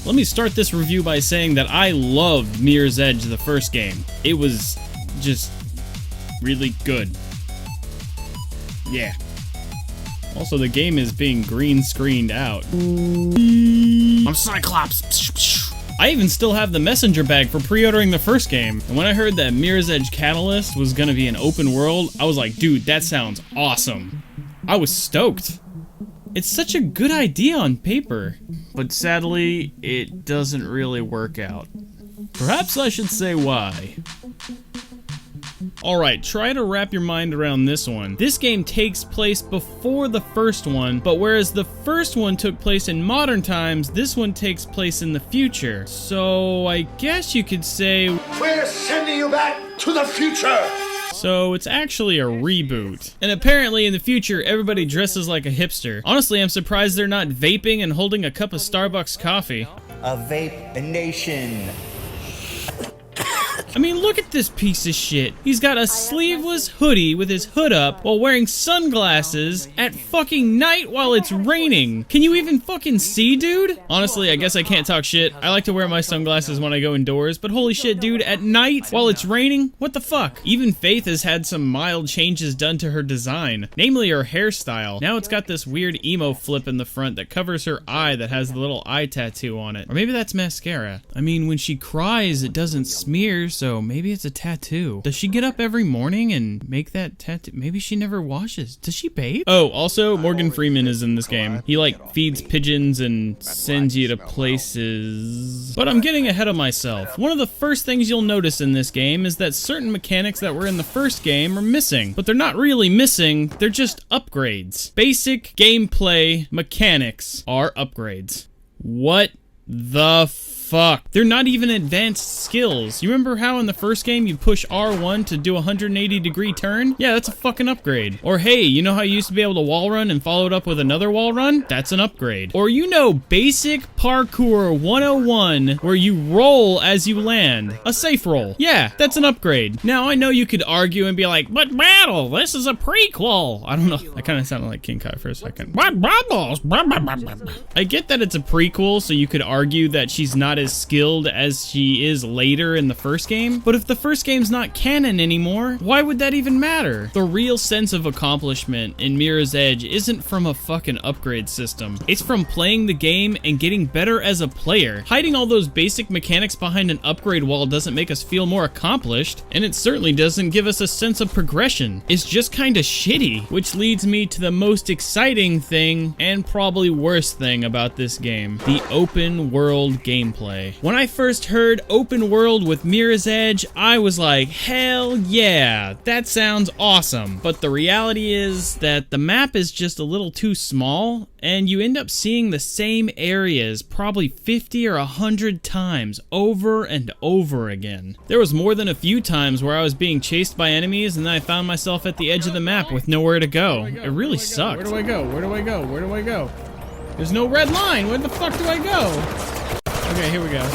Let me start this review by saying that I loved Mirror's Edge, the first game. It was just really good. Yeah. Also, the game is being green screened out. I'm Cyclops. I even still have the messenger bag for pre-ordering the first game. And when I heard that Mirror's Edge Catalyst was gonna be an open world, I was like, dude, that sounds awesome. I was stoked. It's such a good idea on paper. But sadly, it doesn't really work out. Perhaps I should say why. Alright, try to wrap your mind around this one. This game takes place before the first one, but whereas the first one took place in modern times, this one takes place in the future. So I guess you could say we're sending you back to the future! So it's actually a reboot. And apparently in the future, everybody dresses like a hipster. Honestly, I'm surprised they're not vaping and holding a cup of Starbucks coffee. A vape nation. I mean, look at this piece of shit. He's got a sleeveless hoodie with his hood up while wearing sunglasses at fucking night while it's raining. Can you even fucking see, dude? Honestly, I guess I can't talk shit. I like to wear my sunglasses when I go indoors, but holy shit, dude, at night while it's raining? What the fuck? Even Faith has had some mild changes done to her design, namely her hairstyle. Now it's got this weird emo flip in the front that covers her eye that has the little eye tattoo on it. Or maybe that's mascara. I mean, when she cries, it doesn't smear, so maybe it's a tattoo. Does she get up every morning and make that tattoo? Maybe she never washes. Does she bathe? Oh, also, Morgan Freeman is in this game. He, like, feeds pigeons and sends you to places. But I'm getting ahead of myself. One of the first things you'll notice in this game is that certain mechanics that were in the first game are missing. But they're not really missing, they're just upgrades. Basic gameplay mechanics are upgrades. What the fuck? They're not even advanced skills. You remember how in the first game you push R1 to do a 180-degree turn? Yeah, that's a fucking upgrade. Or hey, you know how you used to be able to wall run and follow it up with another wall run? That's an upgrade. Or you know basic parkour 101 where you roll as you land. A safe roll. Yeah, that's an upgrade. Now I know you could argue and be like, but Battle, this is a prequel. I don't know. I kind of sounded like King Kai for a second. I get that it's a prequel, so you could argue that she's not as skilled as she is later in the first game, but if the first game's not canon anymore, why would that even matter? The real sense of accomplishment in Mirror's Edge isn't from a fucking upgrade system. It's from playing the game and getting better as a player. Hiding all those basic mechanics behind an upgrade wall doesn't make us feel more accomplished, and it certainly doesn't give us a sense of progression. It's just kinda shitty, which leads me to the most exciting thing, and probably worst thing about this game, the open world gameplay. When I first heard open world with Mirror's Edge, I was like, hell yeah, that sounds awesome. But the reality is that the map is just a little too small, and you end up seeing the same areas probably 50 or 100 times over and over again. There was more than a few times where I was being chased by enemies and then I found myself at the edge of the map with nowhere to go. It really sucked. Where do I go? Where do I go? Where do I go? There's no red line. Where the fuck do I go? Okay, here we go.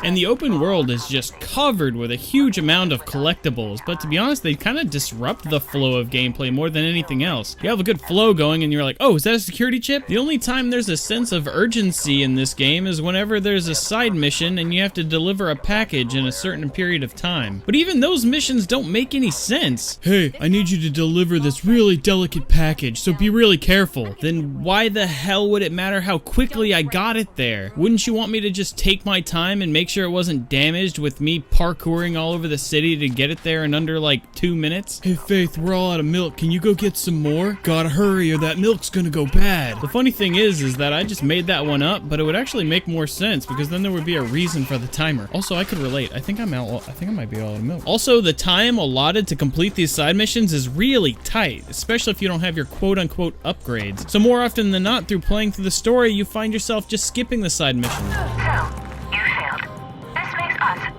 And the open world is just covered with a huge amount of collectibles, but to be honest, they kind of disrupt the flow of gameplay more than anything else. You have a good flow going and you're like, oh, is that a security chip? The only time there's a sense of urgency in this game is whenever there's a side mission and you have to deliver a package in a certain period of time. But even those missions don't make any sense. Hey, I need you to deliver this really delicate package, so be really careful. Then why the hell would it matter how quickly I got it there? Wouldn't you want me to just take my time and make sure it wasn't damaged with me parkouring all over the city to get it there in under like 2 minutes? Hey Faith, we're all out of milk. Can you go get some more? Gotta hurry or that milk's gonna go bad. The funny thing is that I just made that one up, but it would actually make more sense because then there would be a reason for the timer. Also, I could relate. I think I might be all out of milk. Also, the time allotted to complete these side missions is really tight, especially if you don't have your quote-unquote upgrades. So more often than not, through playing through the story, you find yourself just skipping the side missions.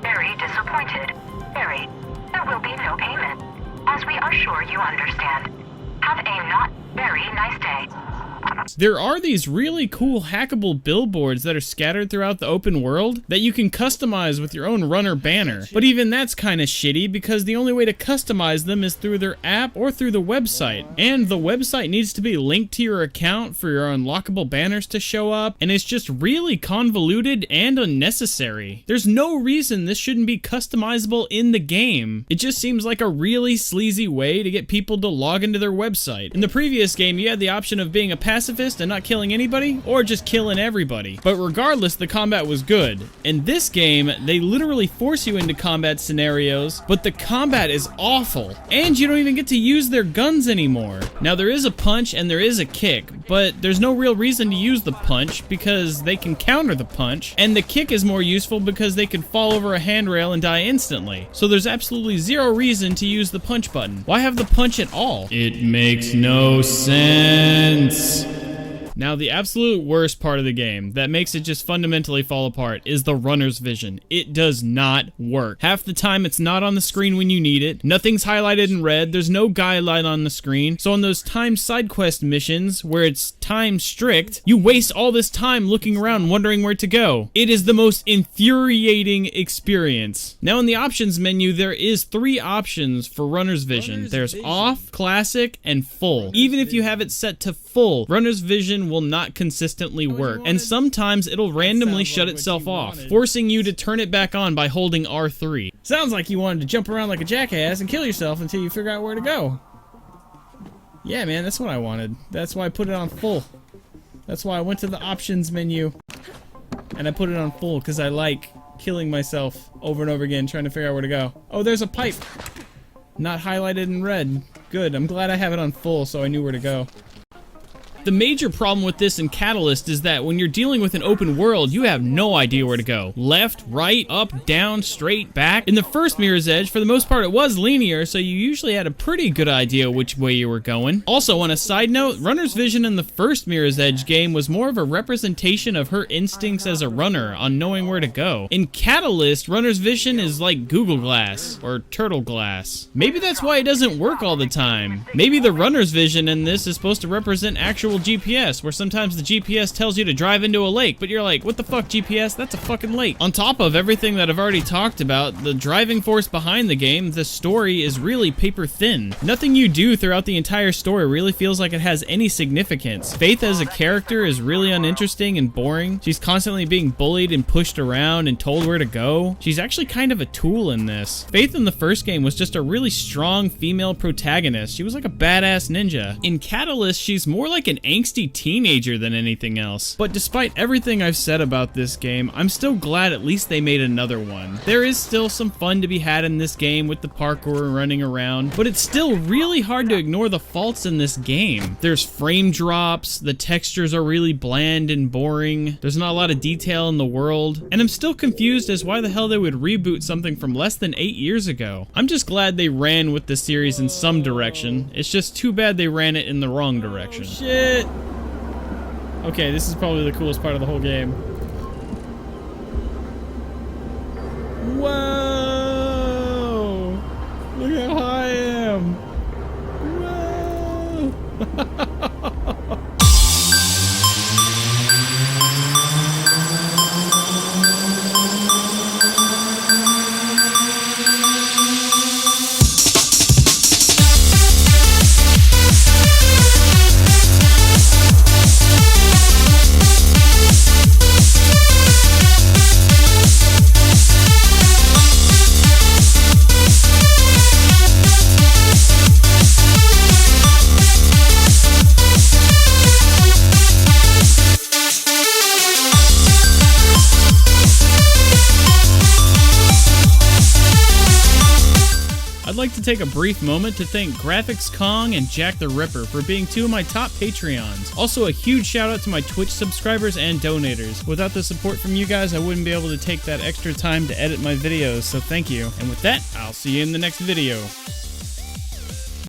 Very disappointed. Very. There will be no payment, as we are sure you understand. Have a not very nice day. There are these really cool hackable billboards that are scattered throughout the open world that you can customize with your own runner banner. But even that's kind of shitty because the only way to customize them is through their app or through the website. And the website needs to be linked to your account for your unlockable banners to show up, and it's just really convoluted and unnecessary. There's no reason this shouldn't be customizable in the game. It just seems like a really sleazy way to get people to log into their website. In the previous game, you had the option of being a pacifist and not killing anybody, or just killing everybody. But regardless, the combat was good. In this game, they literally force you into combat scenarios, but the combat is awful. And you don't even get to use their guns anymore. Now, there is a punch and there is a kick, but there's no real reason to use the punch because they can counter the punch, and the kick is more useful because they can fall over a handrail and die instantly. So there's absolutely zero reason to use the punch button. Why have the punch at all? It makes no sense. Now, the absolute worst part of the game that makes it just fundamentally fall apart is the runner's vision. It does not work. Half the time, it's not on the screen when you need it. Nothing's highlighted in red. There's no guideline on the screen. So on those timed side quest missions where it's time strict, you waste all this time looking around wondering where to go. It is the most infuriating experience. Now, in the options menu, there is 3 options for runner's vision. There's off, classic, and full. Even if you have it set to full, runner's vision will not consistently work, and sometimes it'll randomly shut itself off, forcing you to turn it back on by holding R3. Sounds like you wanted to jump around like a jackass and kill yourself until you figure out where to go. Yeah, man, that's what I wanted. That's why I put it on full. That's why I went to the options menu and I put it on full, because I like killing myself over and over again trying to figure out where to go. Oh, there's a pipe. Not highlighted in red. Good, I'm glad I have it on full so I knew where to go. The major problem with this in Catalyst is that when you're dealing with an open world, you have no idea where to go. Left, right, up, down, straight, back. In the first Mirror's Edge, for the most part, it was linear, so you usually had a pretty good idea which way you were going. Also, on a side note, Runner's vision in the first Mirror's Edge game was more of a representation of her instincts as a runner on knowing where to go. In Catalyst, Runner's vision is like Google Glass or Turtle Glass. Maybe that's why it doesn't work all the time. Maybe the Runner's vision in this is supposed to represent actual GPS, where sometimes the GPS tells you to drive into a lake, but you're like, what the fuck, GPS? That's a fucking lake. On top of everything that I've already talked about, the driving force behind the game, the story is really paper thin. Nothing you do throughout the entire story really feels like it has any significance. Faith as a character is really uninteresting and boring. She's constantly being bullied and pushed around and told where to go. She's actually kind of a tool in this. Faith in the first game was just a really strong female protagonist. She was like a badass ninja. In Catalyst, she's more like an angsty teenager than anything else. But despite everything I've said about this game, I'm still glad at least they made another one. There is still some fun to be had in this game with the parkour and running around, but it's still really hard to ignore the faults in this game. There's frame drops, the textures are really bland and boring, there's not a lot of detail in the world, and I'm still confused as why the hell they would reboot something from less than 8 years ago. I'm just glad they ran with the series in some direction. It's just too bad they ran it in the wrong direction. Shit! Okay, this is probably the coolest part of the whole game. Whoa! Look how high I am! Whoa! I'd like to take a brief moment to thank Graphics Kong and Jack the Ripper for being 2 of my top Patreons. Also, a huge shout out to my Twitch subscribers and donators. Without the support from you guys, I wouldn't be able to take that extra time to edit my videos, so thank you. And with that, I'll see you in the next video.